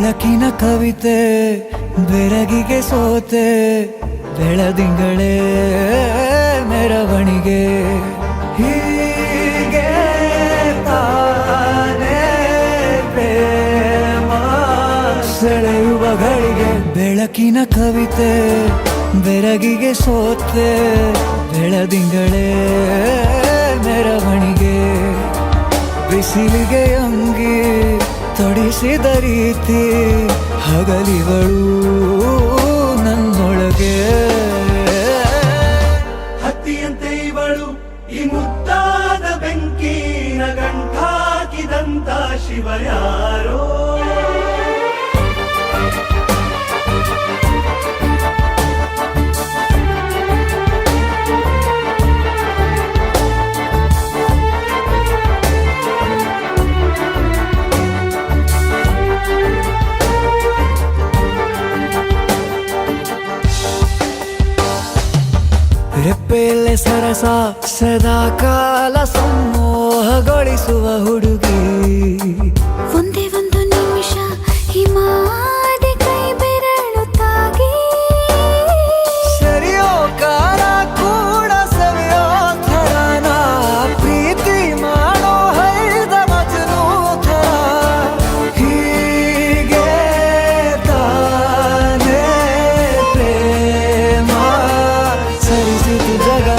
ಬೆಳಕಿನ ಕವಿತೆ ಬೆರಗಿಗೆ ಸೋತೆ ಬೆಳದಿಂಗಳೇ ಮೆರವಣಿಗೆ ಹೀಗೆ ತಾನೇ ಪ್ರೇಮ ಸೆಳೆಯುವ ಗಳಿಗೆ ಬೆಳಕಿನ ಕವಿತೆ ಬೆರಗಿಗೆ ಸೋತೆ ಬೆಳದಿಂಗಳೇ ಮೆರವಣಿಗೆ ಬಿಸಿಲಿಗೆ ಅಂಗಿ ತೊಡಿಸಿದ ರೀತಿ ಹಗಲಿಗಳು ನನ್ನೊಳಗೆ ಹತ್ತಿಯಂತೆ ಇವಳು ಈ ಮುದ್ದಾದ ಬೆಂಕಿನ ಗಂಟಾಕಿದಂತ ಶಿವ ಯಾರೋ ರೆಪ್ಪೆಯಲ್ಲೇ ಸರಸ ಸದಾ ಕಾಲ ಸಂಮೋಹಗೊಳಿಸುವ ಹುಡುಗಿ ಒಂದೇ ಒಂದು ನಿಮಿಷ ಹಿಮಾದಿ ಕೈ ಬೆರಳು ತಾಗಿ ಸರಿಯೋ ಕಾಲ ಕೂಡ ಸವಿಯೋ ಥರನ ಪ್ರೀತಿ ಮಾಡೋ ಹೈದ ಮಜನು ಥರ ಹೀಗೆ ತಾನೇ ಪ್ರೇಮ ಸರಿಸಿತು ಜಗವ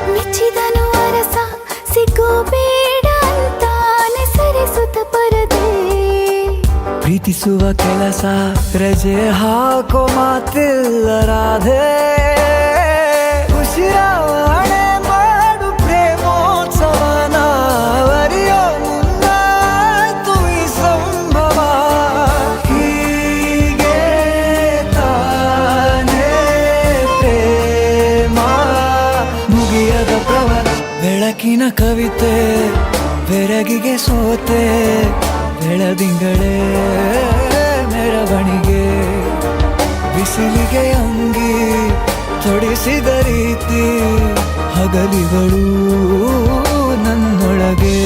ಮೆಚ್ಚಿದನು ಅರಸ ಸಿಗೋ ಬೇಡ ಅಂತಾನೆ ಸರಿಸುತ್ತ ಪರದೆ ಪ್ರೀತಿಸುವ ಕೆಲಸ ರಜೆ ಹಾಕೋ ಮಾತಿಲ್ಲ ರಾಧೆ ಉಸಿರಾವಣೆ ಮಾಡು ಪ್ರೇಮೋತ್ಸವನ ವರಿಯೋ ಮುಂದಾಯ್ತು ಈ ಸಂಭವ ಹೀಗೆ ತಾನೇ ಪ್ರೇಮ ಮುಗಿಯದ ಪ್ರವರ ಬೆಳಕಿನ ಕವಿತೆ ಬೆರಗಿಗೆ ಸೋತೆ ಬೆಳದಿಂಗಳೇ ಮೆರವಣಿಗೆ ಬಿಸಿಲಿಗೆ ಅಂಗಿ ತೊಡಿಸಿದ ರೀತಿ ಹಗಲಿಗಳು ನನ್ನೊಳಗೆ